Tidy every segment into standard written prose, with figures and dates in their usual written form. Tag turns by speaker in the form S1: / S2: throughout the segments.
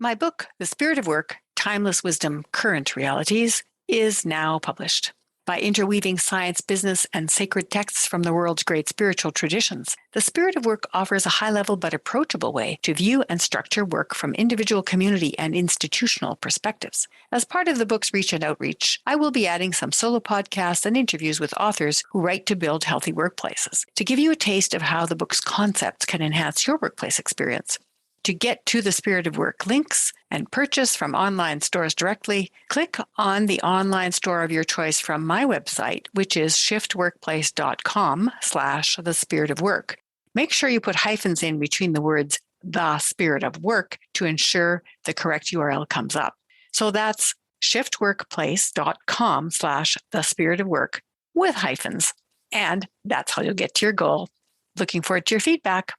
S1: My book, The Spirit of Work, Timeless Wisdom, Current Realities, is now published. By interweaving science, business, and sacred texts from the world's great spiritual traditions, The Spirit of Work offers a high-level but approachable way to view and structure work from individual, community, and institutional perspectives. As part of the book's reach and outreach, I will be adding some solo podcasts and interviews with authors who write to build healthy workplaces, to give you a taste of how the book's concepts can enhance your workplace experience. To get to the Spirit of Work links and purchase from online stores directly, click on the online store of your choice from my website, which is shiftworkplace.com/the Spirit of Work. Make sure you put hyphens in between the words the Spirit of Work to ensure the correct URL comes up. So that's shiftworkplace.com/the Spirit of Work with hyphens. And that's how you'll get to your goal. Looking forward to your feedback.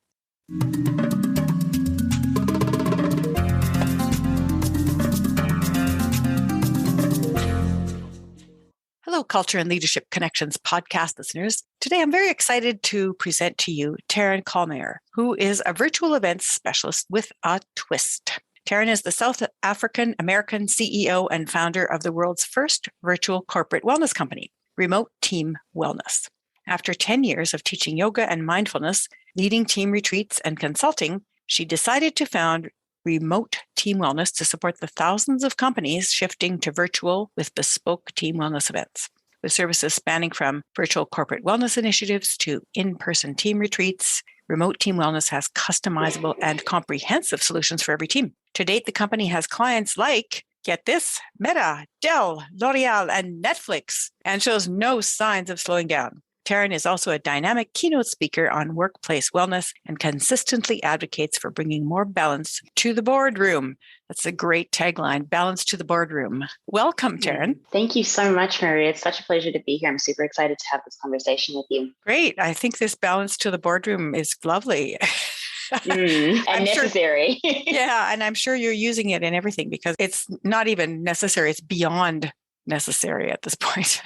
S1: Hello, Culture and Leadership Connections podcast listeners. Today, I'm very excited to present to you Tarin Calmeyer, who is a virtual events specialist with a twist. Tarin is the South African American CEO and founder of the world's first virtual corporate wellness company, Remote Team Wellness. After 10 years of teaching yoga and mindfulness, leading team retreats, and consulting, she decided to found Remote Team Wellness to support the thousands of companies shifting to virtual with bespoke team wellness events. With services spanning from virtual corporate wellness initiatives to in-person team retreats, Remote Team Wellness has customizable and comprehensive solutions for every team. To date, the company has clients like, get this, Meta, Dell, L'Oreal, and Netflix, and shows no signs of slowing down. Tarin is also a dynamic keynote speaker on workplace wellness and consistently advocates for bringing more balance to the boardroom. That's a great tagline, balance to the boardroom. Welcome, Tarin.
S2: Thank you so much, Marie. It's such a pleasure to be here. I'm super excited to have this conversation with you.
S1: Great. I think this balance to the boardroom is lovely.
S2: And necessary.
S1: Sure, yeah, and I'm sure you're using it in everything because it's not even necessary. It's beyond necessary at this point.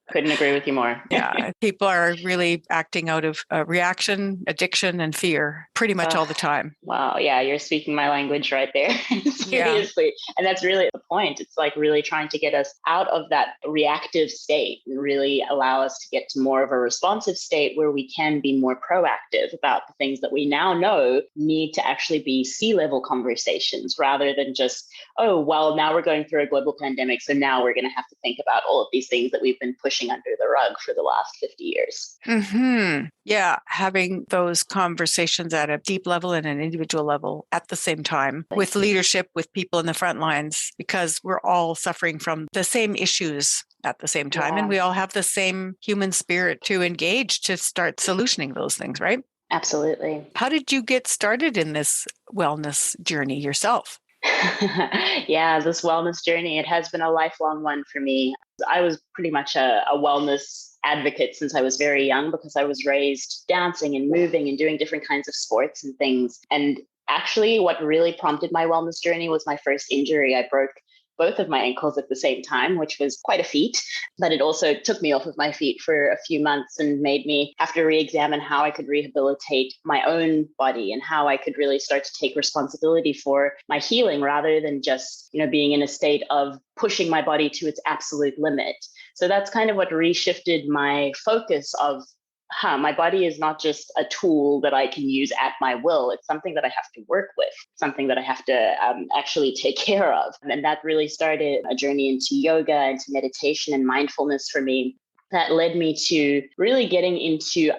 S2: Couldn't agree with you more.
S1: Yeah, people are really acting out of reaction, addiction, and fear pretty much all the time.
S2: Wow. Yeah, you're speaking my language right there. Seriously. Yeah. And that's really the point. It's like really trying to get us out of that reactive state and really allow us to get to more of a responsive state where we can be more proactive about the things that we now know need to actually be C-level conversations rather than just, oh, well, now we're going through a global pandemic, so now we're going to have to think about all of these things that we've been pushing under the rug for the last 50 years.
S1: Mm-hmm. Yeah, having those conversations at a deep level and an individual level at the same time with leadership, with people in the front lines, because we're all suffering from the same issues at the same time. Yeah. And we all have the same human spirit to engage to start solutioning those things, right?
S2: Absolutely.
S1: How did you get started in this wellness journey yourself?
S2: Yeah, this wellness journey, it has been a lifelong one for me. I was pretty much a wellness advocate since I was very young because I was raised dancing and moving and doing different kinds of sports and things. And actually, what really prompted my wellness journey was my first injury. I broke both of my ankles at the same time, which was quite a feat. But it also took me off of my feet for a few months and made me have to re-examine how I could rehabilitate my own body and how I could really start to take responsibility for my healing rather than just, being in a state of pushing my body to its absolute limit. So that's kind of what reshifted my focus of my body is not just a tool that I can use at my will. It's something that I have to work with, something that I have to actually take care of. And that really started a journey into yoga, into meditation and mindfulness for me. That led me to really getting into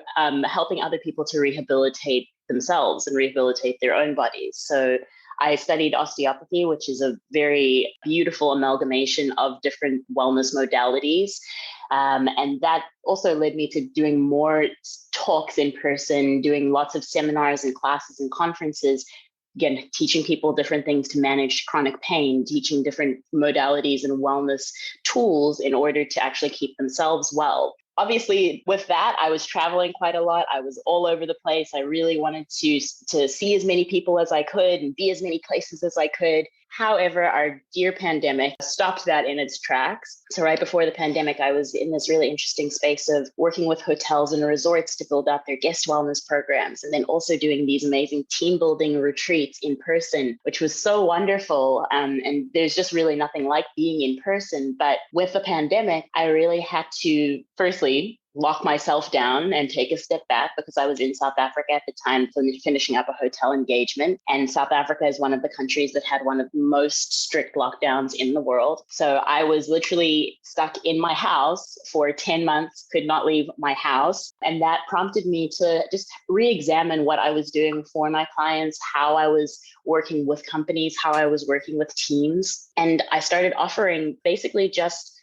S2: helping other people to rehabilitate themselves and rehabilitate their own bodies. So I studied osteopathy, which is a very beautiful amalgamation of different wellness modalities. And that also led me to doing more talks in person, doing lots of seminars and classes and conferences, again, teaching people different things to manage chronic pain, teaching different modalities and wellness tools in order to actually keep themselves well. obviously with that, I was traveling quite a lot. I was all over the place. I really wanted to see as many people as I could and be as many places as I could. However, our dear pandemic stopped that in its tracks. So right before the pandemic, I was in this really interesting space of working with hotels and resorts to build out their guest wellness programs, and then also doing these amazing team building retreats in person, which was so wonderful. And there's just really nothing like being in person. But with the pandemic, I really had to, firstly, lock myself down and take a step back because I was in South Africa at the time finishing up a hotel engagement. And South Africa is one of the countries that had one of the most strict lockdowns in the world. So I was literally stuck in my house for 10 months, could not leave my house. And that prompted me to just re-examine what I was doing for my clients, how I was working with companies, how I was working with teams. And I started offering basically just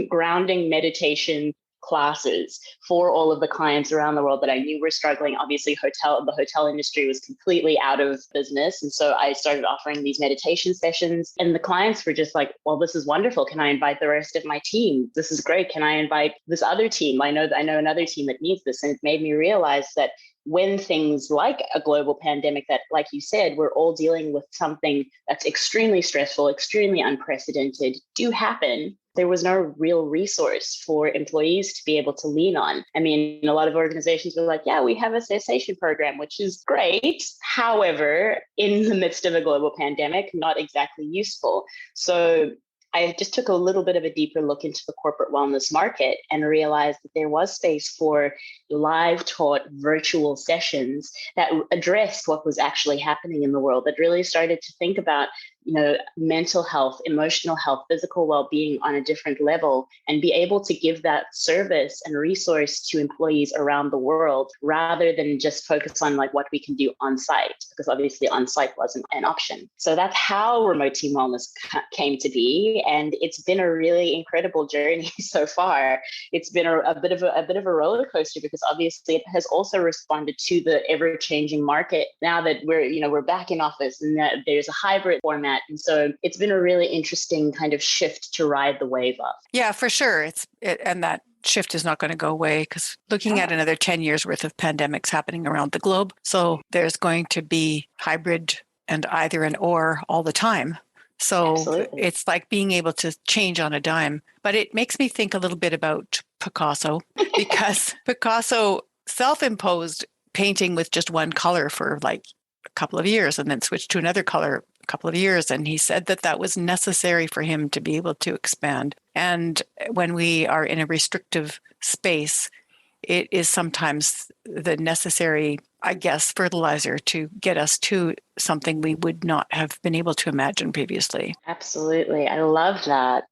S2: grounding meditation classes for all of the clients around the world that I knew were struggling. Obviously, the hotel industry was completely out of business. And so I started offering these meditation sessions, and the clients were just like, well, this is wonderful. Can I invite the rest of my team? This is great. Can I invite this other team? I know another team that needs this. And it made me realize that when things like a global pandemic that, like you said, we're all dealing with something that's extremely stressful, extremely unprecedented, do happen, there was no real resource for employees to be able to lean on. I mean, a lot of organizations were like, yeah, we have a cessation program, which is great. However, in the midst of a global pandemic, not exactly useful. So I just took a little bit of a deeper look into the corporate wellness market and realized that there was space for live taught virtual sessions that addressed what was actually happening in the world, that really started to think about mental health, emotional health, physical well-being on a different level, and be able to give that service and resource to employees around the world rather than just focus on like what we can do on site, because obviously on site wasn't an option. So that's how remote team wellness came to be. And it's been a really incredible journey so far. It's been a bit of a roller coaster because obviously it has also responded to the ever-changing market now that we're back in office and that there's a hybrid format. And so it's been a really interesting kind of shift to ride the wave of.
S1: Yeah, for sure. And that shift is not going to go away because looking at another 10 years worth of pandemics happening around the globe. So there's going to be hybrid and either and or all the time. So
S2: Absolutely.
S1: It's like being able to change on a dime. But it makes me think a little bit about Picasso because Picasso self-imposed painting with just one color for like a couple of years and then switched to another color a couple of years. And he said that was necessary for him to be able to expand. And when we are in a restrictive space, it is sometimes the necessary, I guess, fertilizer to get us to something we would not have been able to imagine previously.
S2: Absolutely. I love that.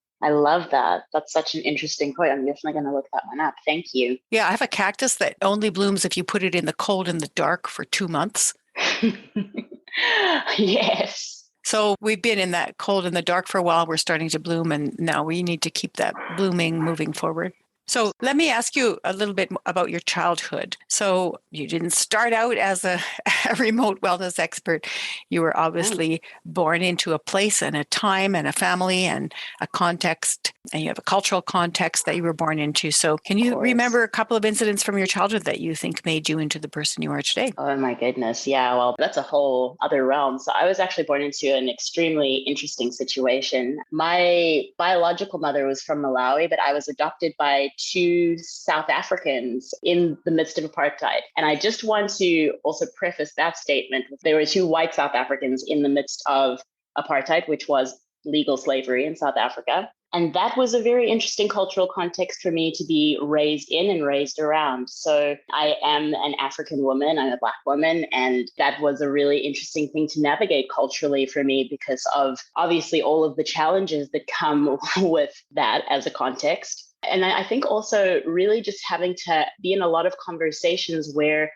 S2: That's such an interesting point. I'm definitely going to look that one up. Thank you.
S1: Yeah, I have a cactus that only blooms if you put it in the cold and the dark for 2 months.
S2: Yes.
S1: So we've been in that cold and the dark for a while. We're starting to bloom, and now we need to keep that blooming moving forward. So let me ask you a little bit about your childhood. So you didn't start out as a remote wellness expert. You were obviously born into a place and a time and a family and a context, and you have a cultural context that you were born into. So can you remember a couple of incidents from your childhood that you think made you into the person you are today?
S2: Oh my goodness. Yeah, well, that's a whole other realm. So I was actually born into an extremely interesting situation. My biological mother was from Malawi, but I was adopted by 2 South Africans in the midst of apartheid. And I just want to also preface that statement. There were 2 white South Africans in the midst of apartheid, which was legal slavery in South Africa. And that was a very interesting cultural context for me to be raised in and raised around. So I am an African woman, I'm a Black woman, and that was a really interesting thing to navigate culturally for me because of obviously all of the challenges that come with that as a context. And I think also really just having to be in a lot of conversations where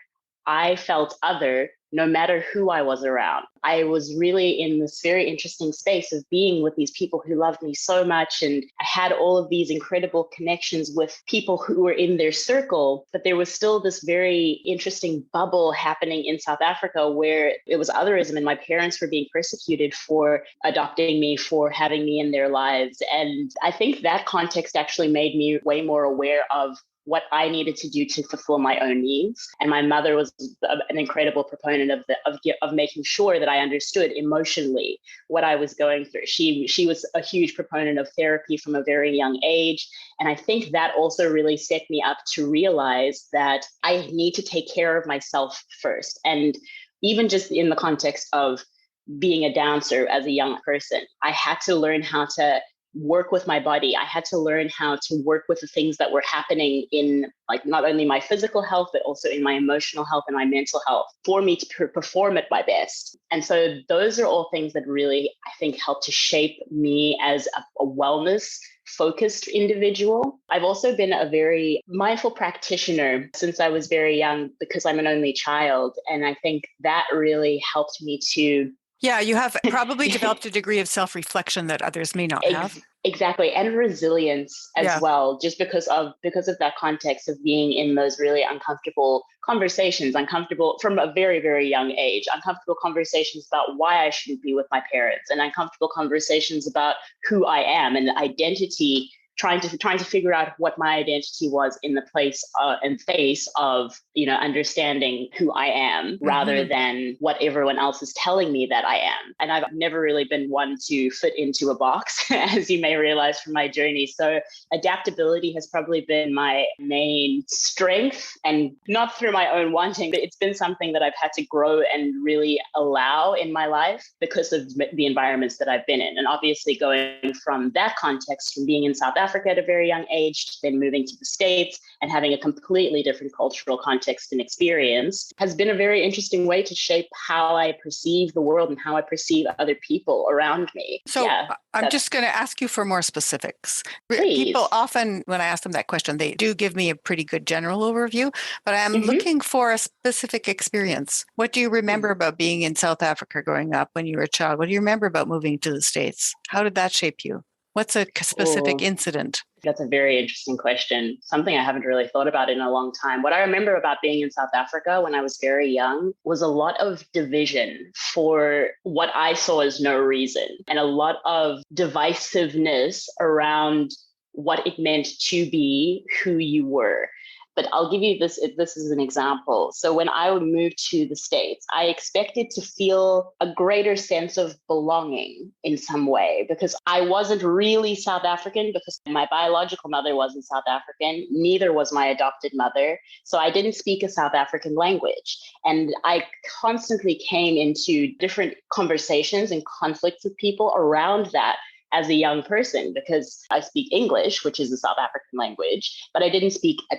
S2: I felt other no matter who I was around. I was really in this very interesting space of being with these people who loved me so much. And I had all of these incredible connections with people who were in their circle, but there was still this very interesting bubble happening in South Africa where it was otherism and my parents were being persecuted for adopting me, for having me in their lives. And I think that context actually made me way more aware of what I needed to do to fulfill my own needs. And my mother was an incredible proponent of making sure that I understood emotionally what I was going through. She was a huge proponent of therapy from a very young age. And I think that also really set me up to realize that I need to take care of myself first. And even just in the context of being a dancer as a young person, I had to learn how to work with my body. I had to learn how to work with the things that were happening in like not only my physical health, but also in my emotional health and my mental health for me to perform at my best. And so those are all things that really, I think, help to shape me as a wellness focused individual. I've also been a very mindful practitioner since I was very young because I'm an only child. And I think that really helped me to
S1: Yeah, you have probably developed a degree of self-reflection that others may not have.
S2: Exactly. And resilience as well, just because of that context of being in those really uncomfortable conversations, uncomfortable from a very, very young age, uncomfortable conversations about why I shouldn't be with my parents, and uncomfortable conversations about who I am and identity, trying to figure out what my identity was in the place and face of, understanding who I am rather than what everyone else is telling me that I am. And I've never really been one to fit into a box, as you may realize from my journey. So adaptability has probably been my main strength, and not through my own wanting, but it's been something that I've had to grow and really allow in my life because of the environments that I've been in. And obviously going from that context, from being in South Africa at a very young age, to then moving to the States and having a completely different cultural context and experience, has been a very interesting way to shape how I perceive the world and how I perceive other people around me.
S1: So I'm just going to ask you for more specifics.
S2: Please.
S1: People often, when I ask them that question, they do give me a pretty good general overview, but I'm looking for a specific experience. What do you remember about being in South Africa growing up when you were a child? What do you remember about moving to the States? How did that shape you? What's a specific incident?
S2: That's a very interesting question. Something I haven't really thought about in a long time. What I remember about being in South Africa when I was very young was a lot of division for what I saw as no reason, and a lot of divisiveness around what it meant to be who you were. But I'll give you this as an example. So when I moved to the States, I expected to feel a greater sense of belonging in some way, because I wasn't really South African, because my biological mother wasn't South African, neither was my adopted mother. So I didn't speak a South African language. And I constantly came into different conversations and conflicts with people around that as a young person, because I speak English, which is a South African language, but I didn't speak a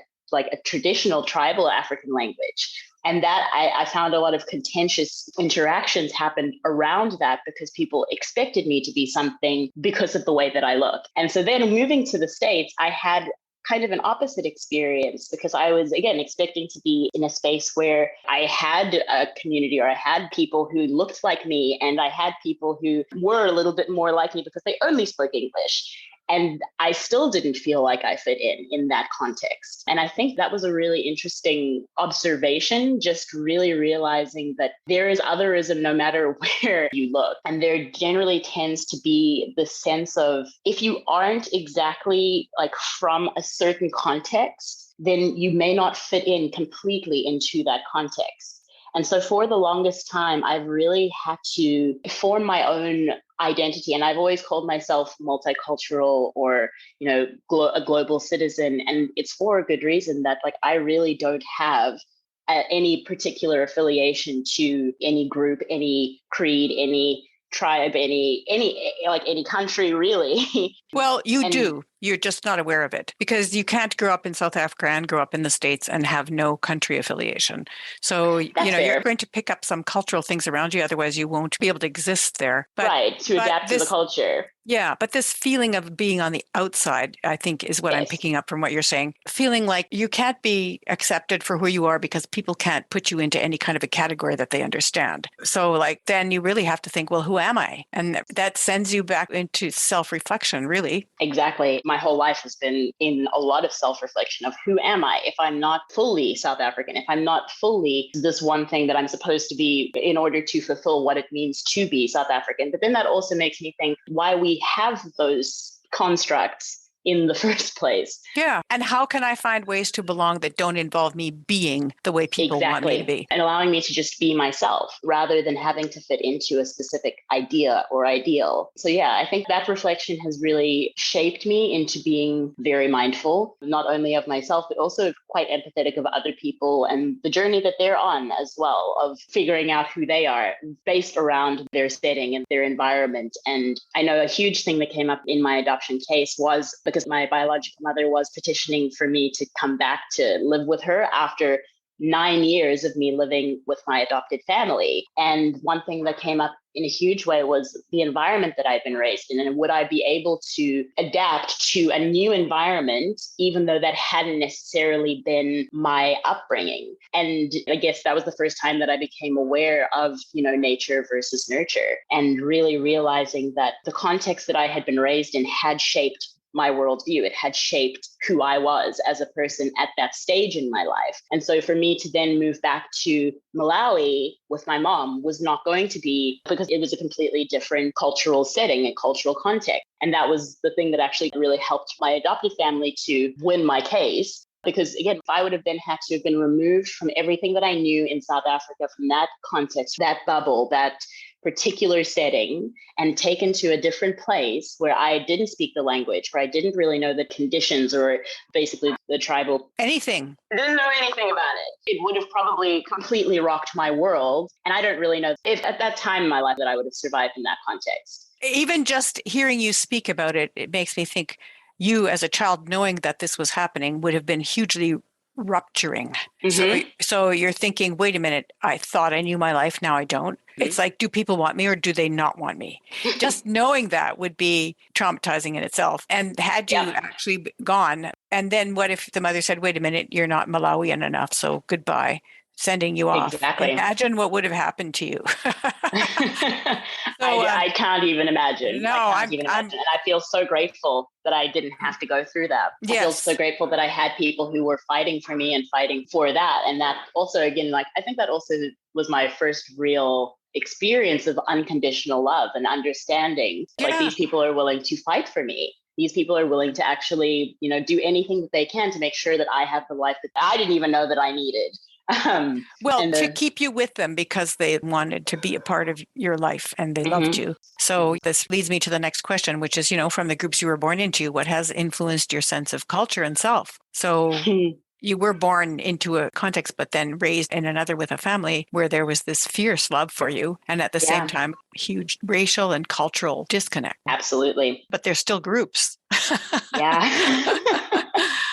S2: traditional tribal African language. And that I found a lot of contentious interactions happened around that, because people expected me to be something because of the way that I look. And so then moving to the States, I had kind of an opposite experience, because I was, again, expecting to be in a space where I had a community, or I had people who looked like me, and I had people who were a little bit more like me because they only spoke English. And I still didn't feel like I fit in that context. And I think that was a really interesting observation, just really realizing that there is otherism no matter where you look. And there generally tends to be the sense of, if you aren't exactly like from a certain context, then you may not fit in completely into that context. And so for the longest time, I've really had to form my own identity. And I've always called myself multicultural, or, a global citizen. And it's for a good reason, that I really don't have any particular affiliation to any group, any creed, any tribe, any country, really.
S1: Well, you do. You're just not aware of it, because you can't grow up in South Africa and grow up in the States and have no country affiliation. So, you're going to pick up some cultural things around you. Otherwise, you won't be able to exist there.
S2: To adapt to the culture.
S1: Yeah. But this feeling of being on the outside, I think, is what I'm picking up from what you're saying. Feeling like you can't be accepted for who you are because people can't put you into any kind of a category that they understand. So then you really have to think, well, who am I? And that sends you back into self-reflection, really.
S2: Exactly. My whole life has been in a lot of self-reflection of, who am I if I'm not fully South African, if I'm not fully this one thing that I'm supposed to be in order to fulfill what it means to be South African. But then that also makes me think why we have those constructs in the first place.
S1: Yeah. And how can I find ways to belong that don't involve me being the way people want me to be?
S2: And allowing me to just be myself rather than having to fit into a specific idea or ideal. So yeah, I think that reflection has really shaped me into being very mindful, not only of myself, but also quite empathetic of other people and the journey that they're on as well, of figuring out who they are based around their setting and their environment. And I know a huge thing that came up in my adoption case was because my biological mother was petitioning for me to come back to live with her after 9 years of me living with my adopted family. And one thing that came up in a huge way was the environment that I'd been raised in. And would I be able to adapt to a new environment, even though that hadn't necessarily been my upbringing? And I guess that was the first time that I became aware of, nature versus nurture, and really realizing that the context that I had been raised in had shaped my worldview. It had shaped who I was as a person at that stage in my life. And so for me to then move back to Malawi with my mom was not going to be, because it was a completely different cultural setting and cultural context. And that was the thing that actually really helped my adopted family to win my case. Because again, if I would have then had to have been removed from everything that I knew in South Africa, from that context, that bubble, that particular setting, and taken to a different place where I didn't speak the language, where I didn't really know the conditions or basically the tribal
S1: anything.
S2: I didn't know anything about it. It would have probably completely rocked my world. And I don't really know if at that time in my life that I would have survived in that context.
S1: Even just hearing you speak about it, it makes me think you as a child knowing that this was happening would have been hugely rupturing.
S2: Mm-hmm.
S1: So you're thinking, wait a minute, I thought I knew my life. Now I don't. Mm-hmm. It's like, do people want me or do they not want me? Just knowing that would be traumatizing in itself. And had you actually gone, and then what if the mother said, wait a minute, you're not Malawian enough, so goodbye, sending you off.
S2: Exactly.
S1: Imagine what would have happened to you.
S2: I can't even imagine.
S1: No,
S2: I can't even imagine. And I feel so grateful that I didn't have to go through that.
S1: Yes.
S2: I feel so grateful that I had people who were fighting for me and fighting for that. And that also, again, I think that also was my first real experience of unconditional love and understanding.
S1: Yeah.
S2: These people are willing to fight for me. These people are willing to actually, do anything that they can to make sure that I have the life that I didn't even know that I needed.
S1: To keep you with them because they wanted to be a part of your life and they loved you. So this leads me to the next question, which is, from the groups you were born into, what has influenced your sense of culture and self? So you were born into a context, but then raised in another with a family where there was this fierce love for you. And at the same time, huge racial and cultural disconnect.
S2: Absolutely.
S1: But there's still groups.
S2: Yeah.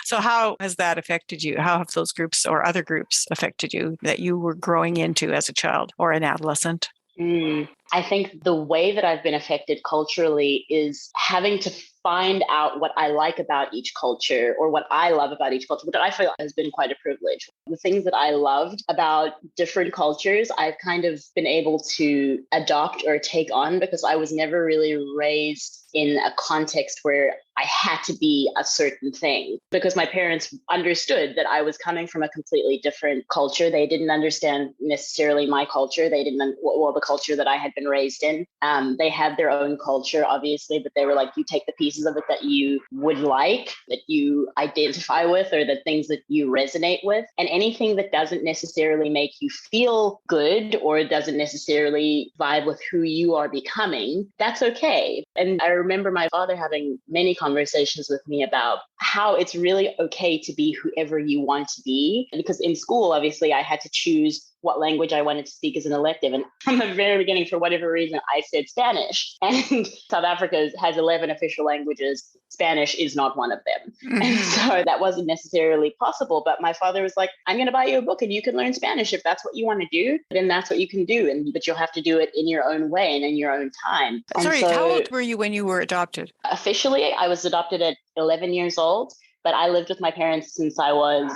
S1: So how has that affected you? How have those groups or other groups affected you that you were growing into as a child or an adolescent?
S2: I think the way that I've been affected culturally is having to find out what I like about each culture or what I love about each culture, which I feel has been quite a privilege. The things that I loved about different cultures, I've kind of been able to adopt or take on because I was never really raised in a context where I had to be a certain thing, because my parents understood that I was coming from a completely different culture. They didn't understand necessarily my culture. They didn't, the culture that I had been raised in. They had their own culture, obviously, but they were like, you take the pieces of it that you would like, that you identify with, or the things that you resonate with. And anything that doesn't necessarily make you feel good or doesn't necessarily vibe with who you are becoming, that's okay. And I remember my father having many conversations with me about how it's really okay to be whoever you want to be. Because in school, obviously, I had to choose what language I wanted to speak as an elective. And from the very beginning, for whatever reason, I said Spanish. And South Africa has 11 official languages. Spanish is not one of them. Mm-hmm. And so that wasn't necessarily possible. But my father was like, I'm going to buy you a book and you can learn Spanish. If that's what you want to do, then that's what you can do. But you'll have to do it in your own way and in your own time.
S1: Sorry, how old were you when you were adopted?
S2: Officially, I was adopted at 11 years old, but I lived with my parents since I was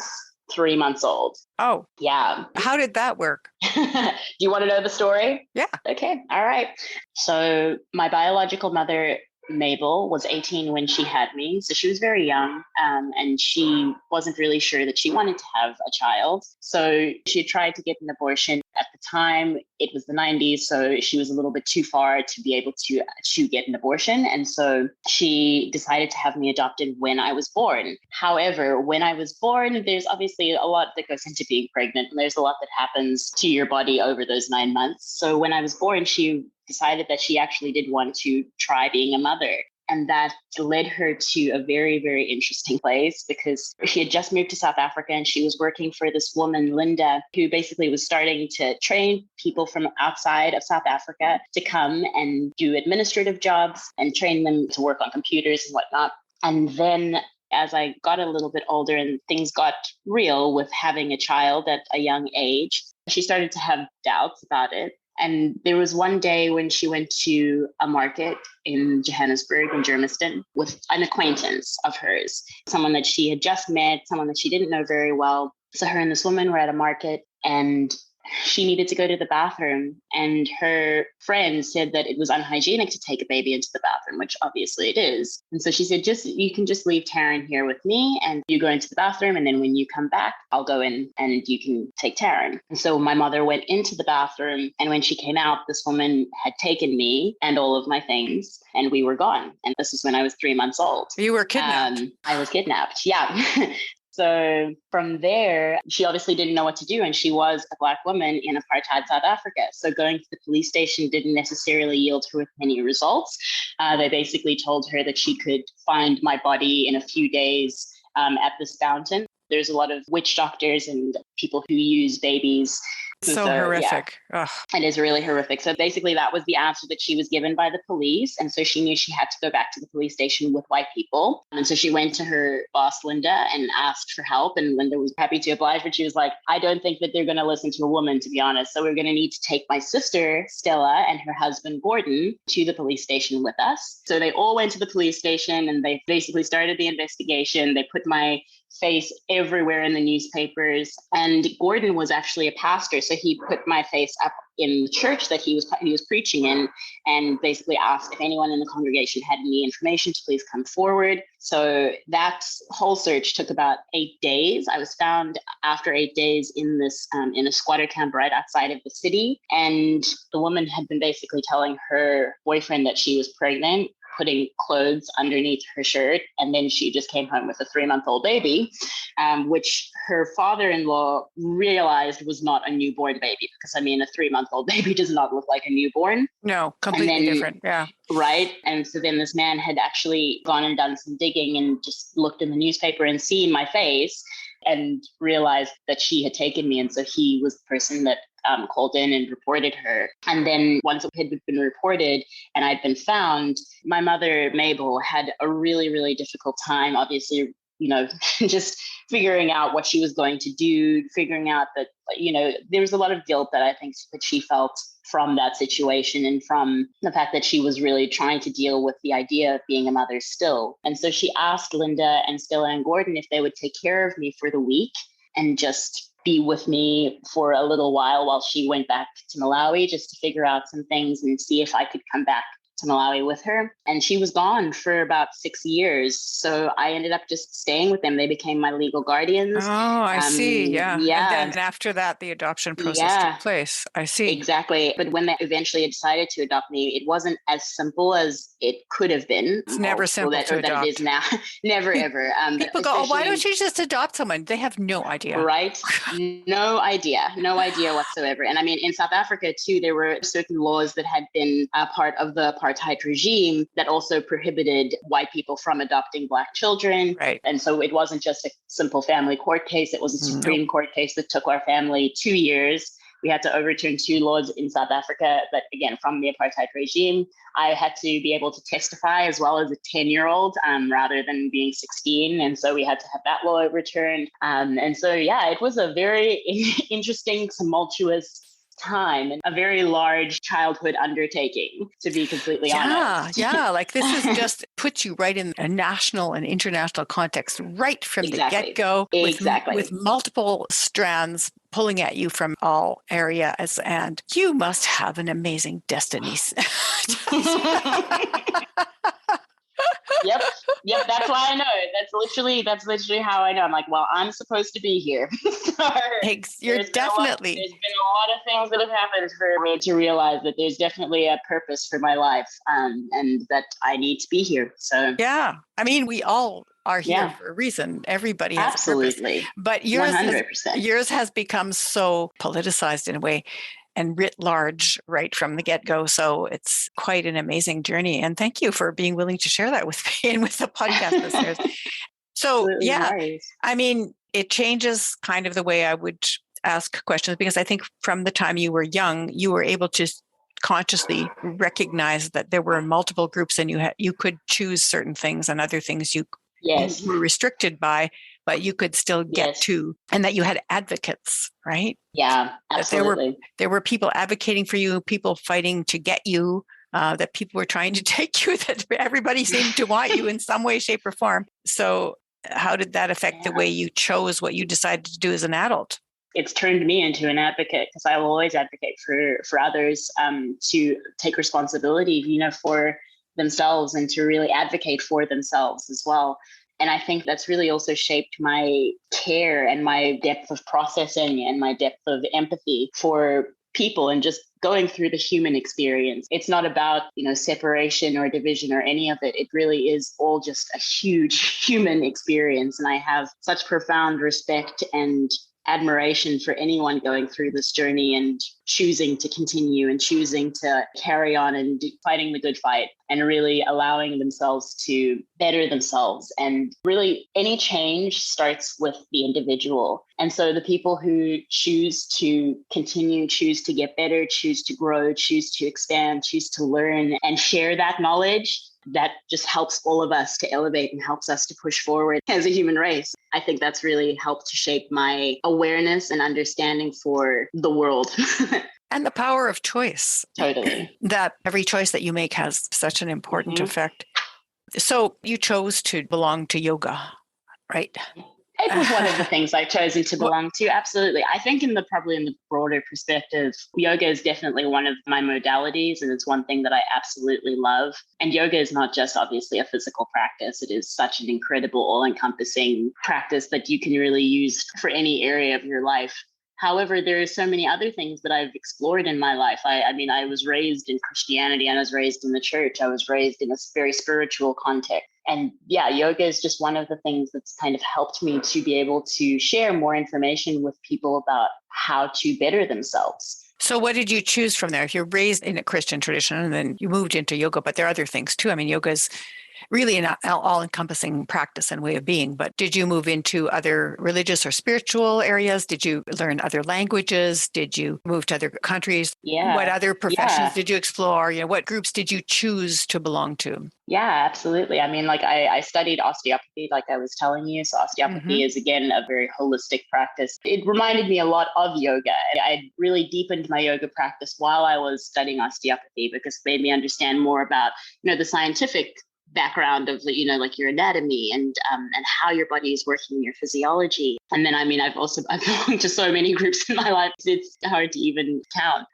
S2: 3 months old.
S1: Oh.
S2: Yeah.
S1: How did that work?
S2: Do you want to know the story?
S1: Yeah.
S2: Okay. All right. So my biological mother, Mabel, was 18 when she had me. So she was very young, and she wasn't really sure that she wanted to have a child. So she tried to get an abortion at the time, it was the 90s, so she was a little bit too far to be able to get an abortion. And so she decided to have me adopted when I was born. However, when I was born, there's obviously a lot that goes into being pregnant, and there's a lot that happens to your body over those 9 months. So when I was born, she decided that she actually did want to try being a mother. And that led her to a very, very interesting place, because she had just moved to South Africa and she was working for this woman, Linda, who basically was starting to train people from outside of South Africa to come and do administrative jobs and train them to work on computers and whatnot. And then as I got a little bit older and things got real with having a child at a young age, she started to have doubts about it. And there was one day when she went to a market in Johannesburg, in Germiston, with an acquaintance of hers, someone that she had just met, someone that she didn't know very well. So her and this woman were at a market, and she needed to go to the bathroom, and her friend said that it was unhygienic to take a baby into the bathroom, which obviously it is. And so she said, you can just leave Tarin here with me and you go into the bathroom. And then when you come back, I'll go in and you can take Tarin. And so my mother went into the bathroom, and when she came out, this woman had taken me and all of my things, and we were gone. And this is when I was 3 months old.
S1: You were kidnapped.
S2: I was kidnapped. Yeah. So from there, she obviously didn't know what to do. And she was a Black woman in apartheid South Africa. So going to the police station didn't necessarily yield her with many results. They basically told her that she could find my body in a few days at this fountain. There's a lot of witch doctors and people who use babies.
S1: So horrific.
S2: Yeah, it is really horrific. So basically that was the answer that she was given by the police. And so she knew she had to go back to the police station with white people. And so she went to her boss, Linda, and asked for help. And Linda was happy to oblige, but she was like, I don't think that they're going to listen to a woman, to be honest. So we're going to need to take my sister, Stella, and her husband, Gordon, to the police station with us. So they all went to the police station and they basically started the investigation. They put my face everywhere in the newspapers. And Gordon was actually a pastor. So he put my face up in the church that he was preaching in, and basically asked if anyone in the congregation had any information to please come forward. So that whole search took about 8 days. I was found after 8 days in this in a squatter camp right outside of the city. And the woman had been basically telling her boyfriend that she was pregnant, putting clothes underneath her shirt. And then she just came home with a 3-month-old baby, which her father-in-law realized was not a newborn baby, because I mean, a 3-month-old baby does not look like a newborn.
S1: No, completely different. Yeah.
S2: Right. And so then this man had actually gone and done some digging and just looked in the newspaper and seen my face and realized that she had taken me. And so he was the person that called in and reported her. And then once it had been reported and I'd been found, my mother, Mabel, had a really, really difficult time, obviously, just figuring out what she was going to do, figuring out that, there was a lot of guilt that I think that she felt from that situation and from the fact that she was really trying to deal with the idea of being a mother still. And so she asked Linda and Stella and Gordon if they would take care of me for the week and just be with me for a little while she went back to Malawi, just to figure out some things and see if I could come back to Malawi with her. And she was gone for about 6 years. So I ended up just staying with them. They became my legal guardians.
S1: Oh, I see. Yeah.
S2: Yeah.
S1: And then after that, the adoption process took place. I see.
S2: Exactly. But when they eventually decided to adopt me, it wasn't as simple as it could have been.
S1: It's never simple to adopt.
S2: That it is now. Never, ever.
S1: People go, why don't you just adopt someone? They have no idea.
S2: Right? No idea. No idea whatsoever. And I mean, in South Africa, too, there were certain laws that had been a part of the apartheid regime that also prohibited white people from adopting Black children.
S1: Right.
S2: And so it wasn't just a simple family court case. It was a Supreme Court case that took our family 2 years. We had to overturn 2 laws in South Africa, but again, from the apartheid regime. I had to be able to testify as well as a 10-year-old rather than being 16. And so we had to have that law overturned. And so, yeah, it was a very interesting, tumultuous time and a very large childhood undertaking, to be completely honest.
S1: Yeah. Like this is just puts you right in a national and international context right from the get-go with multiple strands pulling at you from all areas. And you must have an amazing destiny.
S2: Yep, That's why I know. That's literally how I know. I'm like, well, I'm supposed to be here. So
S1: You're definitely.
S2: there's been a lot of things that have happened for me to realize that there's definitely a purpose for my life, and that I need to be here. So
S1: yeah, I mean, we all are here
S2: yeah,
S1: for a reason. Everybody has
S2: absolutely.
S1: a purpose. But
S2: 100%.
S1: yours has become so politicized in a way and writ large right from the get-go. So it's quite an amazing journey. And thank you for being willing to share that with me and with the podcast listeners. So
S2: Absolutely,
S1: yeah,
S2: nice.
S1: I mean, it changes kind of the way I would ask questions, because I think from the time you were young, you were able to consciously recognize that there were multiple groups, and you could choose certain things, and other things you
S2: Yes.
S1: were restricted by, but you could still get
S2: Yes.
S1: to, and that you had advocates, right?
S2: Yeah, absolutely.
S1: That there were people advocating for you, people fighting to get you, that people were trying to take you, that everybody seemed to want you in some way, shape, or form. So how did that affect the way you chose what you decided to do as an adult?
S2: It's turned me into an advocate, because I will always advocate for others, to take responsibility, for themselves, and to really advocate for themselves as well. And I think that's really also shaped my care and my depth of processing and my depth of empathy for people, and just going through the human experience. It's not about, separation or division or any of it. It really is all just a huge human experience. And I have such profound respect and admiration for anyone going through this journey and choosing to continue and choosing to carry on and fighting the good fight, and really allowing themselves to better themselves. And really, any change starts with the individual. And so the people who choose to continue, choose to get better, choose to grow, choose to expand, choose to learn and share that knowledge, that just helps all of us to elevate and helps us to push forward as a human race. I think that's really helped to shape my awareness and understanding for the world.
S1: And the power of choice.
S2: Totally.
S1: That every choice that you make has such an important effect. So you chose to belong to yoga, right?
S2: It was one of the things I've chosen to belong to. Absolutely. I think probably in the broader perspective, yoga is definitely one of my modalities, and it's one thing that I absolutely love. And yoga is not just obviously a physical practice. It is such an incredible, all-encompassing practice that you can really use for any area of your life. However, there are so many other things that I've explored in my life. I mean, I was raised in Christianity, and I was raised in the church. I was raised in a very spiritual context. And yeah, yoga is just one of the things that's kind of helped me to be able to share more information with people about how to better themselves.
S1: So what did you choose from there? If you're raised in a Christian tradition and then you moved into yoga, but there are other things too. I mean, yoga is really an all-encompassing practice and way of being. But did you move into other religious or spiritual areas? Did you learn other languages? Did you move to other countries?
S2: Yeah.
S1: What other professions did you explore? What groups did you choose to belong to?
S2: Yeah, absolutely. I mean, I studied osteopathy, like I was telling you. So osteopathy is, again, a very holistic practice. It reminded me a lot of yoga. I really deepened my yoga practice while I was studying osteopathy, because it made me understand more about, the scientific background of like your anatomy and how your body is working, your physiology. And then I've belonged to so many groups in my life, it's hard to even count.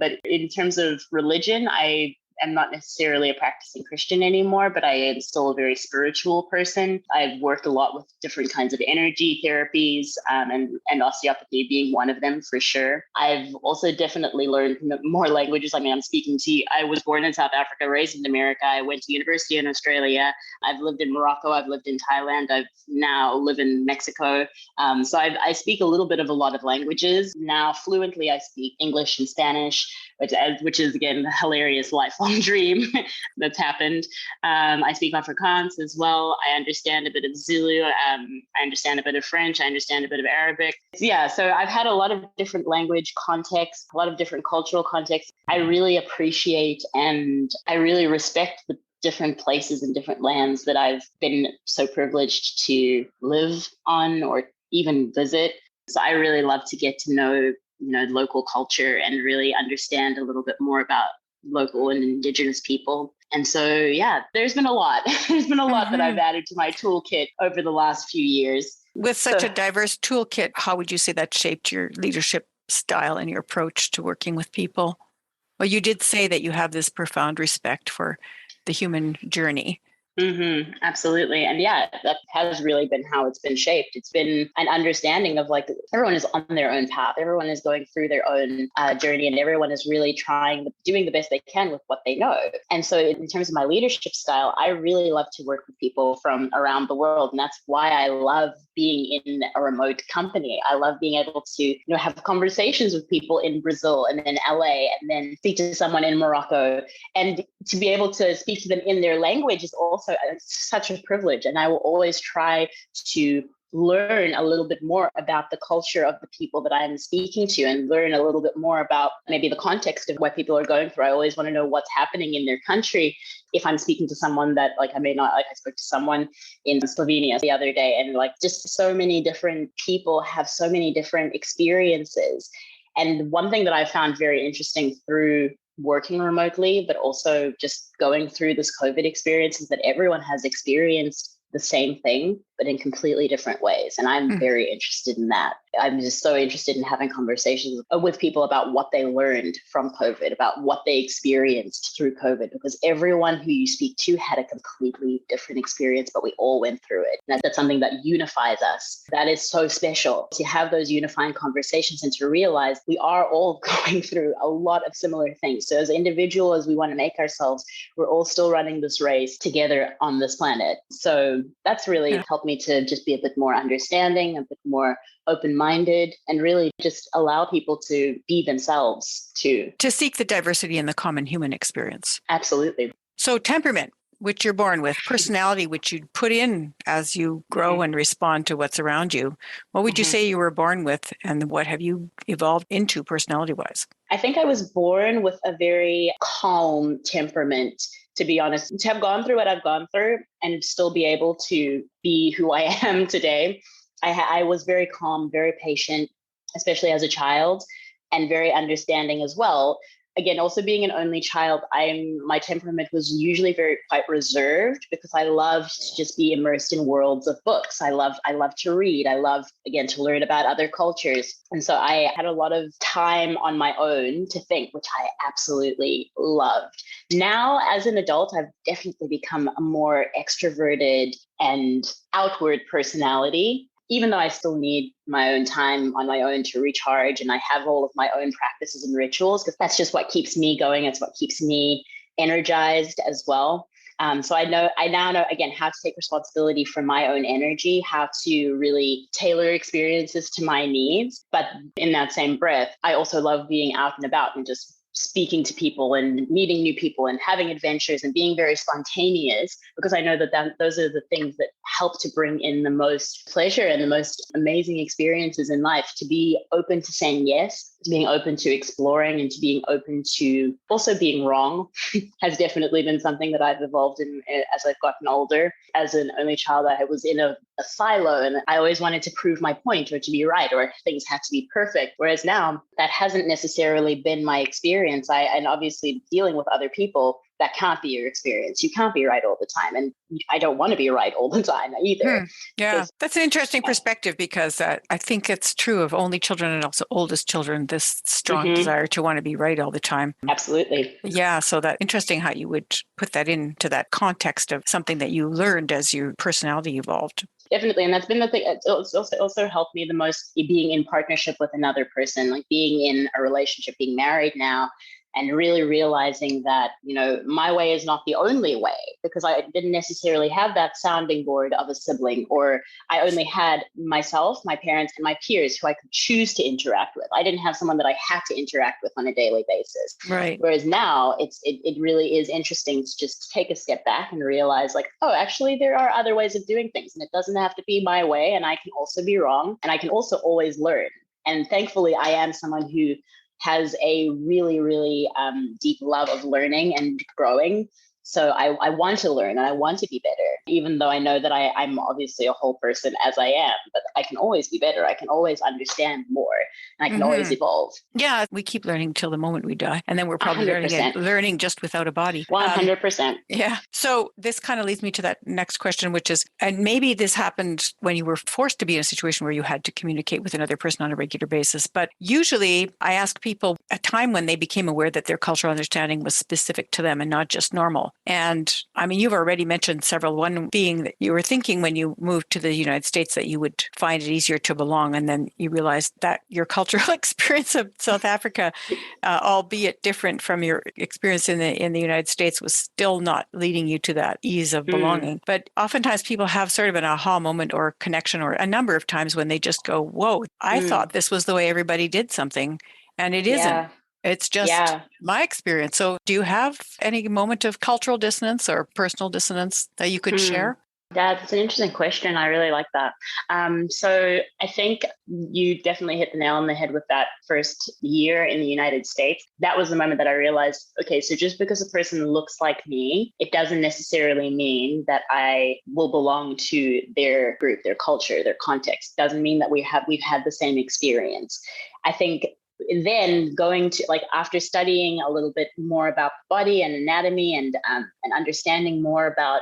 S2: But in terms of religion, I am not necessarily a practicing Christian anymore, but I am still a very spiritual person. I've worked a lot with different kinds of energy therapies, and osteopathy being one of them for sure. I've also definitely learned more languages. I mean, I'm speaking to you. I was born in South Africa, raised in America. I went to university in Australia. I've lived in Morocco. I've lived in Thailand. I've now live in Mexico. So I speak a little bit of a lot of languages. Now fluently, I speak English and Spanish, which is, again, a hilarious lifelong dream that's happened. I speak Afrikaans as well. I understand a bit of Zulu. I understand a bit of French. I understand a bit of Arabic. Yeah, so I've had a lot of different language contexts, a lot of different cultural contexts. I really appreciate and I really respect the different places and different lands that I've been so privileged to live on or even visit. So I really love to get to know local culture and really understand a little bit more about local and indigenous people. And so, yeah, there's been a lot. There's been a lot that I've added to my toolkit over the last few years.
S1: With such a diverse toolkit, how would you say that shaped your leadership style and your approach to working with people? Well, you did say that you have this profound respect for the human journey.
S2: Absolutely. And yeah, that has really been how it's been shaped. It's been an understanding of like everyone is on their own path. Everyone is going through their own journey, and everyone is really doing the best they can with what they know. And so in terms of my leadership style, I really love to work with people from around the world. And that's why I love being in a remote company. I love being able to, have conversations with people in Brazil and then LA, and then speak to someone in Morocco, and to be able to speak to them in their language is also such a privilege. And I will always try to learn a little bit more about the culture of the people that I'm speaking to, and learn a little bit more about maybe the context of what people are going through. I always want to know what's happening in their country. If I'm speaking to someone that I may not, I spoke to someone in Slovenia the other day, and just so many different people have so many different experiences. And one thing that I found very interesting through working remotely, but also just going through this COVID experience, is that everyone has experienced the same thing, but in completely different ways. And I'm very interested in that. I'm just so interested in having conversations with people about what they learned from COVID, about what they experienced through COVID, because everyone who you speak to had a completely different experience, but we all went through it. And that's something that unifies us. That is so special to have those unifying conversations and to realize we are all going through a lot of similar things. So as individuals, as we want to make ourselves, we're all still running this race together on this planet. So that's really helped me to just be a bit more understanding, a bit more open-minded, and really just allow people to be themselves too.
S1: To seek the diversity in the common human experience.
S2: Absolutely.
S1: So temperament, which you're born with, personality, which you put in as you grow and respond to what's around you. What would you say you were born with, and what have you evolved into personality-wise?
S2: I think I was born with a very calm temperament, to be honest. To have gone through what I've gone through and still be able to be who I am today, I was very calm, very patient, especially as a child, and very understanding as well. Again, also being an only child, my temperament was usually quite reserved, because I loved to just be immersed in worlds of books. I love to read. I love, again, to learn about other cultures. And so I had a lot of time on my own to think, which I absolutely loved. Now, as an adult, I've definitely become a more extroverted and outward personality, even though I still need my own time on my own to recharge, and I have all of my own practices and rituals, because that's just what keeps me going. It's what keeps me energized as well. So I now know, again, how to take responsibility for my own energy, how to really tailor experiences to my needs. But in that same breath, I also love being out and about and just speaking to people and meeting new people and having adventures and being very spontaneous, because I know that those are the things that help to bring in the most pleasure and the most amazing experiences in life. To be open to saying yes, to being open to exploring, and to being open to also being wrong has definitely been something that I've evolved in as I've gotten older. As an only child, I was in a silo, and I always wanted to prove my point, or to be right, or things had to be perfect. Whereas now, that hasn't necessarily been my experience. And obviously dealing with other people, that can't be your experience. You can't be right all the time. And I don't want to be right all the time either.
S1: Yeah, that's an interesting perspective, because I think it's true of only children and also oldest children, this strong desire to want to be right all the time.
S2: Absolutely.
S1: Yeah, so that's interesting how you would put that into that context of something that you learned as your personality evolved.
S2: Definitely. And that's been the thing. It's also helped me the most, being in partnership with another person, like being in a relationship, being married now, and really realizing that, my way is not the only way, because I didn't necessarily have that sounding board of a sibling, or I only had myself, my parents, and my peers who I could choose to interact with. I didn't have someone that I had to interact with on a daily basis.
S1: Right.
S2: Whereas now it really is interesting to just take a step back and realize, like, oh, actually there are other ways of doing things, and it doesn't have to be my way, and I can also be wrong, and I can also always learn. And thankfully, I am someone who has a really, really deep love of learning and growing. So I want to learn, and I want to be better, even though I know that I'm obviously a whole person as I am, but I can always be better. I can always understand more, and I can always evolve.
S1: Yeah, we keep learning till the moment we die. And then we're probably learning just without a body.
S2: 100%.
S1: Yeah. So this kind of leads me to that next question, which is, and maybe this happened when you were forced to be in a situation where you had to communicate with another person on a regular basis. But usually I ask people a time when they became aware that their cultural understanding was specific to them and not just normal. And I mean, you've already mentioned several, one being that you were thinking when you moved to the United States that you would find it easier to belong. And then you realized that your cultural experience of South Africa, albeit different from your experience in the United States, was still not leading you to that ease of belonging. But oftentimes people have sort of an aha moment or connection, or a number of times when they just go, whoa, I thought this was the way everybody did something. And it isn't. It's just my experience. So do you have any moment of cultural dissonance or personal dissonance that you could share?
S2: That's an interesting question. I really like that. So I think you definitely hit the nail on the head with that first year in the United States. That was the moment that I realized, okay, so just because a person looks like me, it doesn't necessarily mean that I will belong to their group, their culture, their context. Doesn't mean that we've had the same experience. I think then going to, like, after studying a little bit more about the body and anatomy and understanding more about,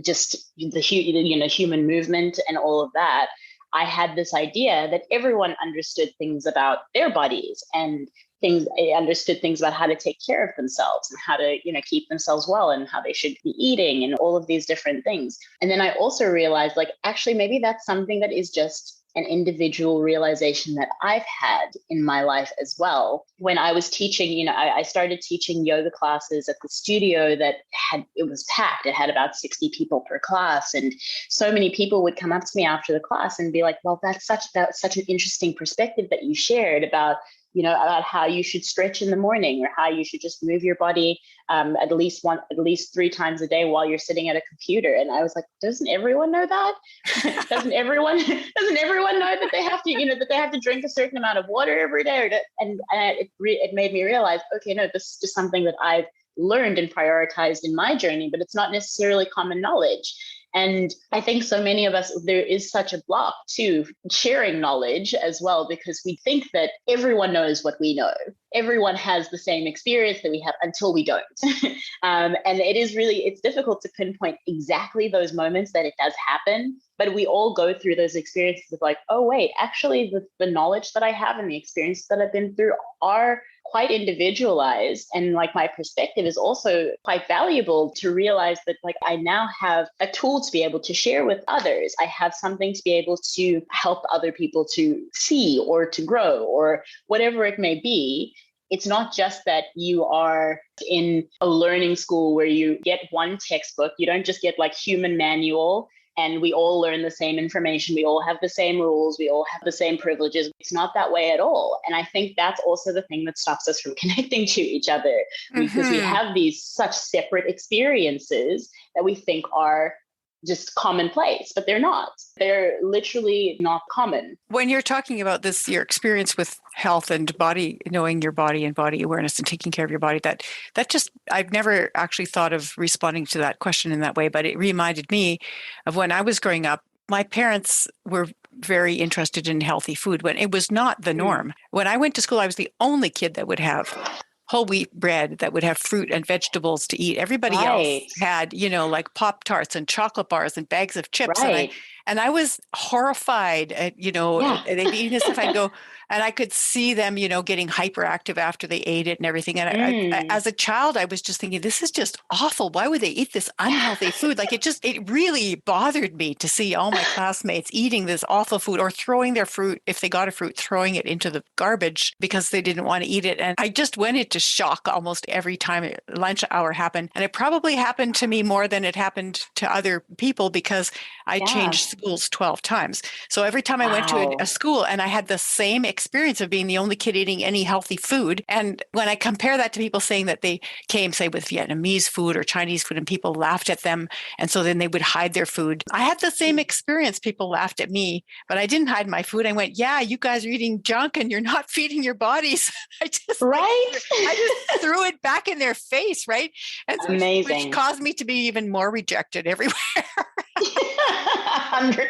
S2: just the human movement and all of that, I had this idea that everyone understood things about their bodies and understood things about how to take care of themselves and how to, keep themselves well and how they should be eating and all of these different things. And then I also realized, like, actually, maybe that's something that is just an individual realization that I've had in my life as well. When I was teaching, I started teaching yoga classes at the studio it was packed. It had about 60 people per class. And so many people would come up to me after the class and be like, well, that's such an interesting perspective that you shared about how you should stretch in the morning or how you should just move your body at least 3 times a day while you're sitting at a computer. And I was like, doesn't everyone know that? doesn't everyone know that they have to drink a certain amount of water every day? It made me realize, okay, no, this is just something that I've learned and prioritized in my journey, but it's not necessarily common knowledge. And I think so many of us, there is such a block to sharing knowledge as well, because we think that everyone knows what we know. Everyone has the same experience that we have until we don't. And it's difficult to pinpoint exactly those moments that it does happen. But we all go through those experiences of like, oh, wait, actually, the knowledge that I have and the experiences that I've been through are quite individualized. And like my perspective is also quite valuable to realize that like I now have a tool to be able to share with others. I have something to be able to help other people to see or to grow or whatever it may be. It's not just that you are in a learning school where you get one textbook. You don't just get like human manual and we all learn the same information. We all have the same rules. We all have the same privileges. It's not that way at all. And I think that's also the thing that stops us from connecting to each other, because we have these such separate experiences that we think are just commonplace, but they're not. They're literally not common.
S1: When you're talking about this, your experience with health and body, knowing your body and body awareness and taking care of your body, that just, I've never actually thought of responding to that question in that way, but it reminded me of when I was growing up. My parents were very interested in healthy food when it was not the norm. When I went to school, I was the only kid that would have whole wheat bread, that would have fruit and vegetables to eat. Everybody else had, like Pop-Tarts and chocolate bars and bags of chips. And I was horrified at, they'd be eating this stuff. I'd go, and I could see them, getting hyperactive after they ate it and everything. And I, as a child, I was just thinking, this is just awful. Why would they eat this unhealthy food? Like it really bothered me to see all my classmates eating this awful food or throwing their fruit, if they got a fruit, throwing it into the garbage because they didn't want to eat it. And I just went into shock almost every time lunch hour happened. And it probably happened to me more than it happened to other people because I changed schools 12 times. So every time I went to a school and I had the same experience of being the only kid eating any healthy food. And when I compare that to people saying that they came, say, with Vietnamese food or Chinese food and people laughed at them, and so then they would hide their food. I had the same experience. People laughed at me, but I didn't hide my food. I went, yeah, you guys are eating junk and you're not feeding your bodies. I just threw it back in their face, right? And which caused me to be even more rejected everywhere.
S2: 100%.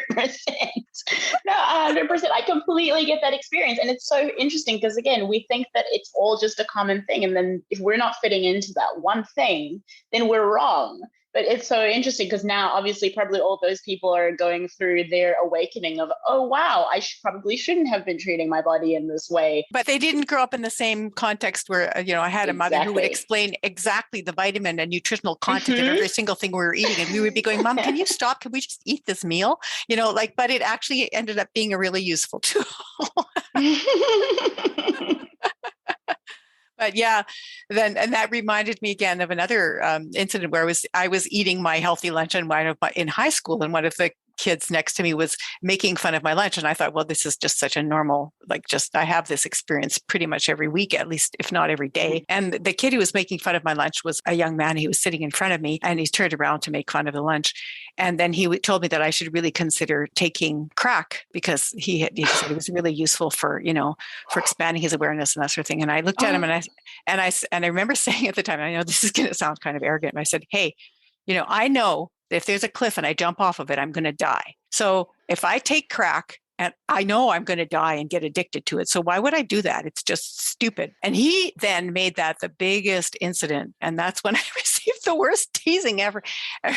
S2: No, 100%. I completely get that experience. And it's so interesting because, again, we think that it's all just a common thing. And then if we're not fitting into that one thing, then we're wrong. But it's so interesting because now obviously probably all those people are going through their awakening of, oh, wow, I probably shouldn't have been treating my body in this way.
S1: But they didn't grow up in the same context where, I had a mother who would explain exactly the vitamin and nutritional content of every single thing we were eating. And we would be going, Mom, can you stop? Can we just eat this meal? But it actually ended up being a really useful tool. But yeah, and that reminded me again of another incident where I was eating my healthy lunch in high school, and one of the kids next to me was making fun of my lunch. And I thought, well, this is just such a normal, I have this experience pretty much every week, at least, if not every day. And the kid who was making fun of my lunch was a young man. He was sitting in front of me and he's turned around to make fun of the lunch. And then he told me that I should really consider taking crack because he said it was really useful for expanding his awareness and that sort of thing. And I looked at him and I remember saying at the time, I know this is going to sound kind of arrogant, but I said, hey, I know if there's a cliff and I jump off of it, I'm going to die. So if I take crack and I know I'm going to die and get addicted to it, so why would I do that? It's just stupid. And he then made that the biggest incident. And that's when I received the worst teasing ever.
S2: Oh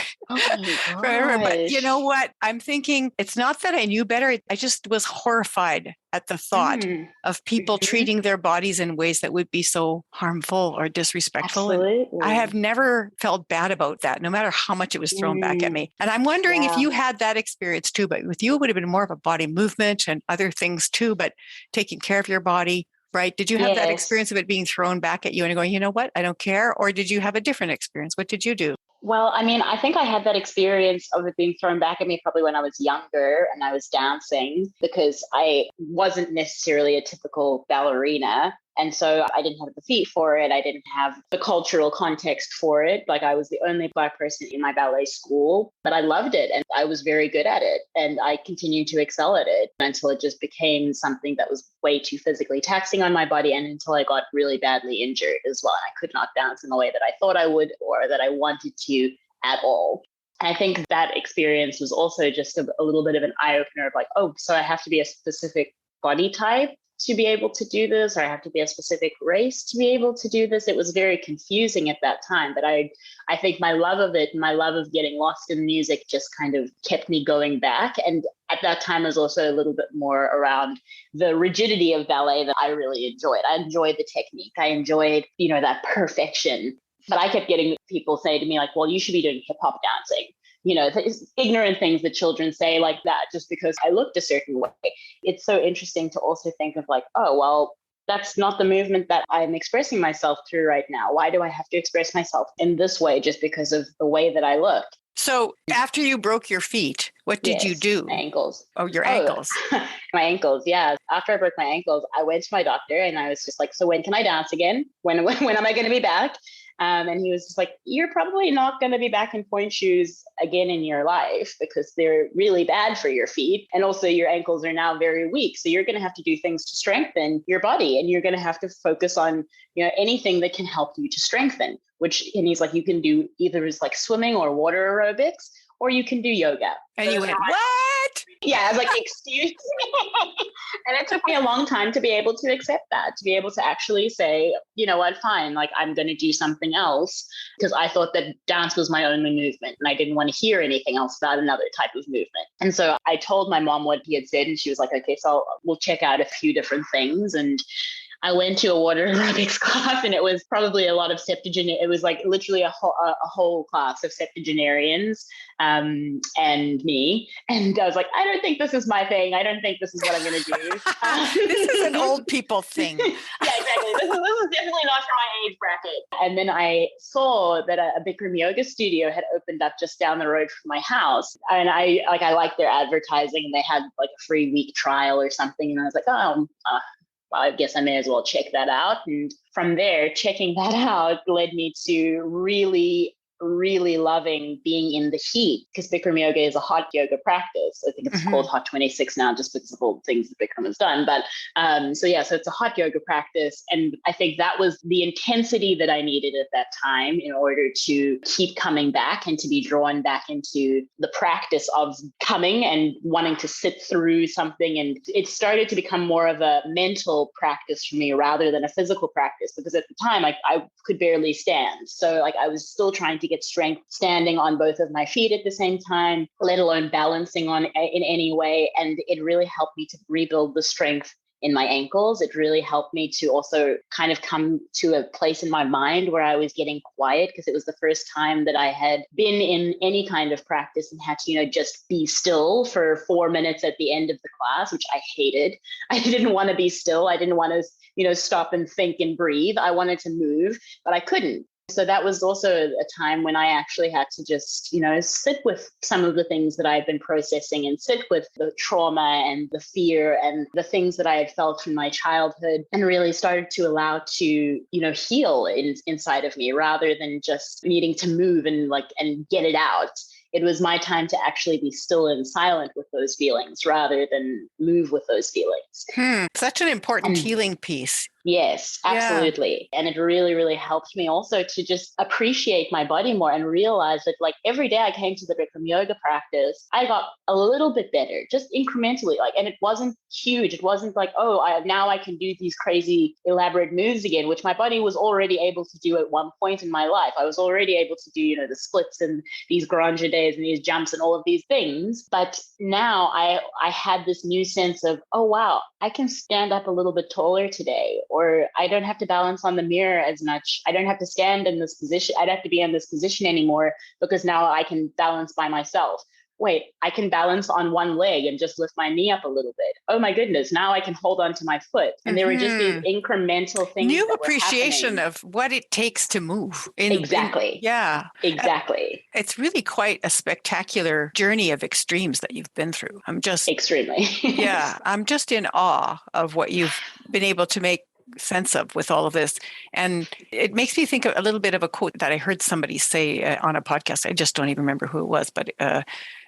S2: my
S1: But you know what? I'm thinking it's not that I knew better. I just was horrified at the thought of people treating their bodies in ways that would be so harmful or disrespectful.
S2: Absolutely.
S1: And I have never felt bad about that, no matter how much it was thrown back at me. And I'm wondering if you had that experience too, but with you, it would have been more of a body movement and other things too, but taking care of your body, right? Did you have that experience of it being thrown back at you and going, you know what, I don't care? Or did you have a different experience? What did you do?
S2: Well, I mean, I think I had that experience of it being thrown back at me probably when I was younger and I was dancing because I wasn't necessarily a typical ballerina. And so I didn't have the feet for it. I didn't have the cultural context for it. Like I was the only Black person in my ballet school, but I loved it and I was very good at it. And I continued to excel at it until it just became something that was way too physically taxing on my body and until I got really badly injured as well. And I could not dance in the way that I thought I would or that I wanted to at all. And I think that experience was also just a little bit of an eye-opener of like, oh, so I have to be a specific body type to be able to do this, or I have to be a specific race to be able to do this. It was very confusing at that time, but I think my love of it, my love of getting lost in music just kind of kept me going back. And at that time, was also a little bit more around the rigidity of ballet that I really enjoyed. I enjoyed the technique. I enjoyed, that perfection. But I kept getting people say to me like, well, you should be doing hip hop dancing. Ignorant things that children say like that, just because I looked a certain way. It's so interesting to also think of like, oh, well, that's not the movement that I'm expressing myself through right now. Why do I have to express myself in this way just because of the way that I look?
S1: So after you broke your feet, what did you do?
S2: My ankles.
S1: Oh, your ankles.
S2: My ankles, yeah. After I broke my ankles, I went to my doctor and I was just like, so when can I dance again? When am I going to be back? And he was just like, you're probably not going to be back in point shoes again in your life because they're really bad for your feet. And also your ankles are now very weak. So you're going to have to do things to strengthen your body. And you're going to have to focus on, anything that can help you to strengthen, and he's like, you can do either like swimming or water aerobics, or you can do yoga.
S1: And you went, what?
S2: Yeah, I was like, excuse me. And it took me a long time to be able to accept that, to be able to actually say, you know what, fine, like I'm going to do something else, because I thought that dance was my only movement and I didn't want to hear anything else about another type of movement. And so I told my mom what he had said and she was like, okay, so we'll check out a few different things. And I went to a water aerobics class and it was probably a lot of septuagenarians. It was like literally a whole class of septuagenarians and me. And I was like, I don't think this is my thing. I don't think this is what I'm going to do.
S1: This is an old people thing.
S2: Yeah, exactly. This is definitely not for my age bracket. And then I saw that a Bikram yoga studio had opened up just down the road from my house. And I liked their advertising and they had like a free week trial or something. And I was like, well, I guess I may as well check that out. And from there, checking that out led me to really, really loving being in the heat, because Bikram yoga is a hot yoga practice. I think it's called Hot 26 now, just because of all the things that Bikram has done. But so it's a hot yoga practice. And I think that was the intensity that I needed at that time in order to keep coming back and to be drawn back into the practice of coming and wanting to sit through something. And it started to become more of a mental practice for me rather than a physical practice, because at the time I could barely stand. So I was still trying to get strength standing on both of my feet at the same time, let alone balancing on in any way. And it really helped me to rebuild the strength in my ankles. It really helped me to also kind of come to a place in my mind where I was getting quiet, because it was the first time that I had been in any kind of practice and had to, just be still for 4 minutes at the end of the class, which I hated. I didn't want to be still. I didn't want to, stop and think and breathe. I wanted to move, but I couldn't. So that was also a time when I actually had to just, sit with some of the things that I had been processing and sit with the trauma and the fear and the things that I had felt from my childhood, and really started to allow to, heal inside of me, rather than just needing to move and get it out. It was my time to actually be still and silent with those feelings rather than move with those feelings.
S1: Such an important healing piece.
S2: Yes, absolutely. Yeah. And it really, really helped me also to just appreciate my body more and realize that every day I came to the Bikram yoga practice, I got a little bit better, just incrementally. And it wasn't huge. It wasn't now I can do these crazy elaborate moves again, which my body was already able to do at one point in my life. I was already able to do, the splits and these granja days and these jumps and all of these things. But now I had this new sense of, oh, wow, I can stand up a little bit taller today. Or I don't have to balance on the mirror as much. I don't have to stand in this position. I don't have to be in this position anymore, because now I can balance by myself. Wait, I can balance on one leg and just lift my knee up a little bit. Oh my goodness, now I can hold on to my foot. And there were just these incremental things.
S1: New appreciation of what it takes to move.
S2: Exactly. Exactly.
S1: It's really quite a spectacular journey of extremes that you've been through. I'm just
S2: extremely.
S1: I'm just in awe of what you've been able to make sense of with all of this. And it makes me think of a little bit of a quote that I heard somebody say on a podcast. I just don't even remember who it was, but a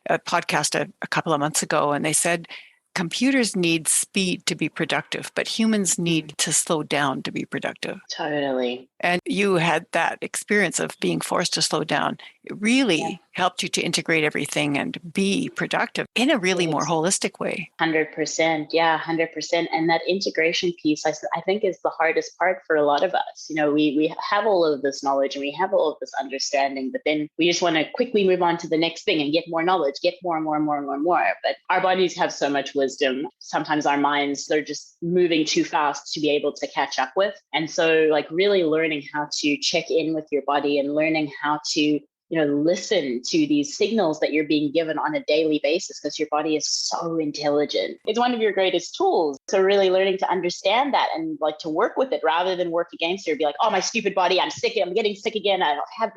S1: podcast a couple of months ago. And they said, computers need speed to be productive, but humans need to slow down to be productive.
S2: Totally.
S1: And you had that experience of being forced to slow down. It really helped you to integrate everything and be productive in a really more holistic way.
S2: 100%. Yeah, 100%. And that integration piece, I think, is the hardest part for a lot of us. We have all of this knowledge and we have all of this understanding, but then we just want to quickly move on to the next thing and get more knowledge, get more and more and more and more and more. But our bodies have so much wisdom. Sometimes our minds, they're just moving too fast to be able to catch up with. And so really learning how to check in with your body and learning how to listen to these signals that you're being given on a daily basis, because your body is so intelligent. It's one of your greatest tools. So really learning to understand that and to work with it rather than work against it, or be like, oh, my stupid body, I'm sick. I'm getting sick again. I have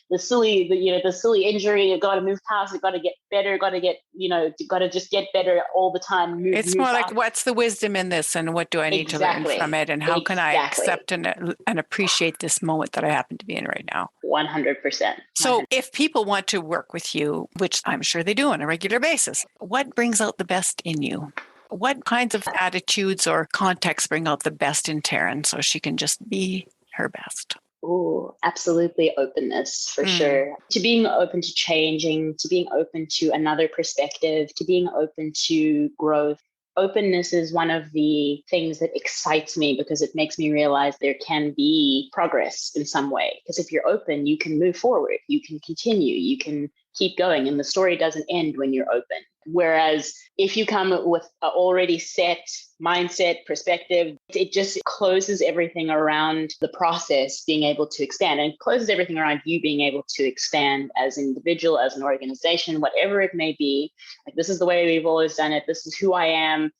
S2: the silly injury. I've got to move past it. Got to get better. Got to just get better all the time.
S1: It's more like, what's the wisdom in this, and what do I need to learn from it, and how can I accept and appreciate this moment that I happen to be in right now?
S2: 100%.
S1: So if people want to work with you, which I'm sure they do on a regular basis, what brings out the best in you? What kinds of attitudes or contexts bring out the best in Tarin so she can just be her best?
S2: Oh, absolutely. Openness, for sure. To being open to changing, to being open to another perspective, to being open to growth. Openness is one of the things that excites me, because it makes me realize there can be progress in some way. Because if you're open, you can move forward, you can continue, you can keep going, and the story doesn't end when you're open. Whereas if you come with an already set mindset, perspective, it just closes everything around the process being able to expand, and closes everything around you being able to expand as an individual, as an organization, whatever it may be. This is the way we've always done it. This is who I am.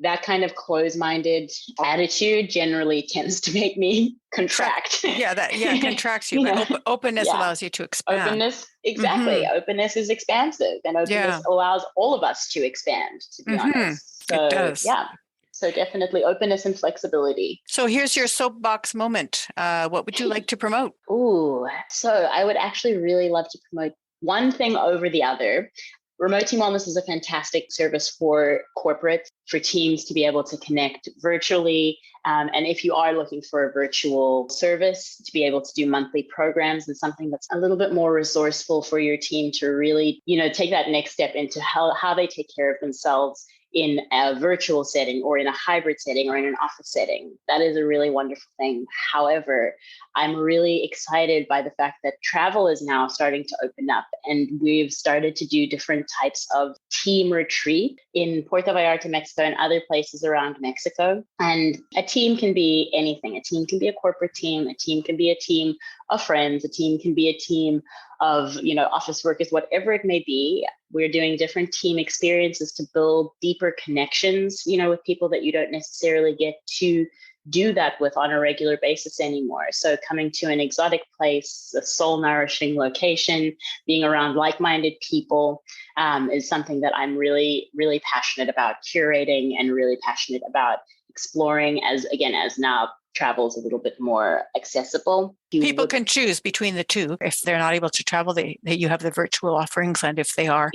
S2: That kind of closed-minded attitude generally tends to make me contract.
S1: Contracts you. But openness allows you to expand.
S2: Openness, exactly. Mm-hmm. Openness is expansive, and openness allows all of us to expand, to be honest. So,
S1: it does.
S2: Yeah. So definitely openness and flexibility.
S1: So here's your soapbox moment. What would you like to promote?
S2: Ooh, so I would actually really love to promote one thing over the other. Remote Team Wellness is a fantastic service for corporate, for teams to be able to connect virtually. And if you are looking for a virtual service, to be able to do monthly programs and something that's a little bit more resourceful for your team to really, take that next step into how they take care of themselves in a virtual setting or in a hybrid setting or in an office setting. That is a really wonderful thing. However, I'm really excited by the fact that travel is now starting to open up, and we've started to do different types of team retreat in Puerto Vallarta, Mexico, and other places around Mexico. And a team can be anything. A team can be a corporate team. A team can be a team of friends. A team can be a team of, office workers, whatever it may be. We're doing different team experiences to build deeper connections, with people that you don't necessarily get to do that with on a regular basis anymore. So coming to an exotic place, a soul-nourishing location, being around like-minded people is something that I'm really, really passionate about curating and really passionate about exploring as now travel is a little bit more accessible.
S1: People can choose between the two. If they're not able to travel, you have the virtual offerings. And if they are,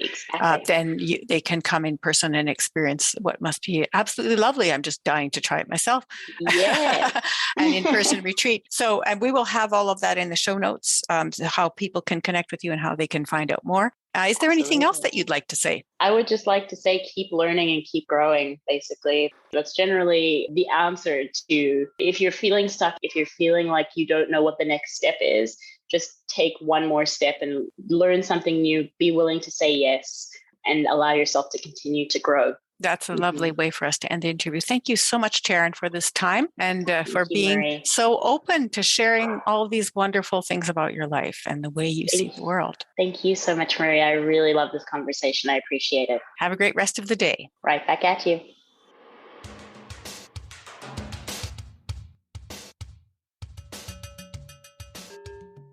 S1: then they can come in person and experience what must be absolutely lovely. I'm just dying to try it myself.
S2: Yeah.
S1: An in-person retreat. So, and we will have all of that in the show notes, how people can connect with you and how they can find out more. Is there anything else that you'd like to say?
S2: I would just like to say, keep learning and keep growing, basically. That's generally the answer to, if you're feeling stuck, if you're feeling like you don't know what the next step is, just take one more step and learn something new, be willing to say yes, and allow yourself to continue to grow.
S1: That's a lovely way for us to end the interview. Thank you so much, Tarin, for this time and for being
S2: Marie.
S1: so open to sharing all these wonderful things about your life and the way you see the world.
S2: Thank you so much, Marie. I really love this conversation. I appreciate it.
S1: Have a great rest of the day.
S2: Right back at you.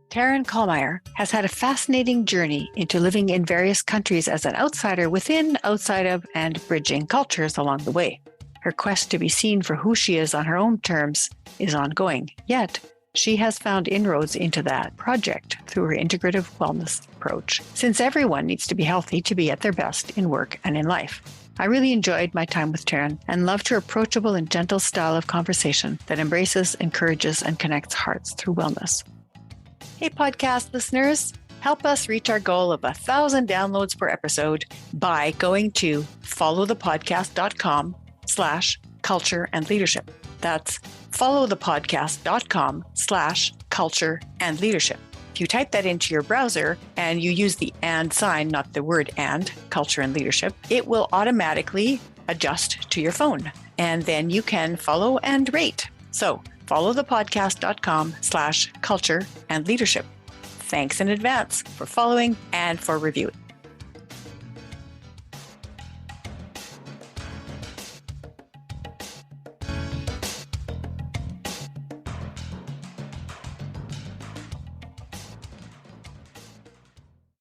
S1: Tarin Calmeyer has had a fascinating journey into living in various countries as an outsider within, outside of, and bridging cultures along the way. Her quest to be seen for who she is on her own terms is ongoing, yet she has found inroads into that project through her integrative wellness approach, since everyone needs to be healthy to be at their best in work and in life. I really enjoyed my time with Tarin and loved her approachable and gentle style of conversation that embraces, encourages, and connects hearts through wellness. Hey, podcast listeners, help us reach our goal of 1,000 downloads per episode by going to followthepodcast.com/culture and leadership. That's followthepodcast.com/culture and leadership. If you type that into your browser and you use the and sign, not the word and, culture and leadership, it will automatically adjust to your phone. And then you can follow and rate. So followthepodcast.com/culture and leadership. Thanks in advance for following and for reviewing.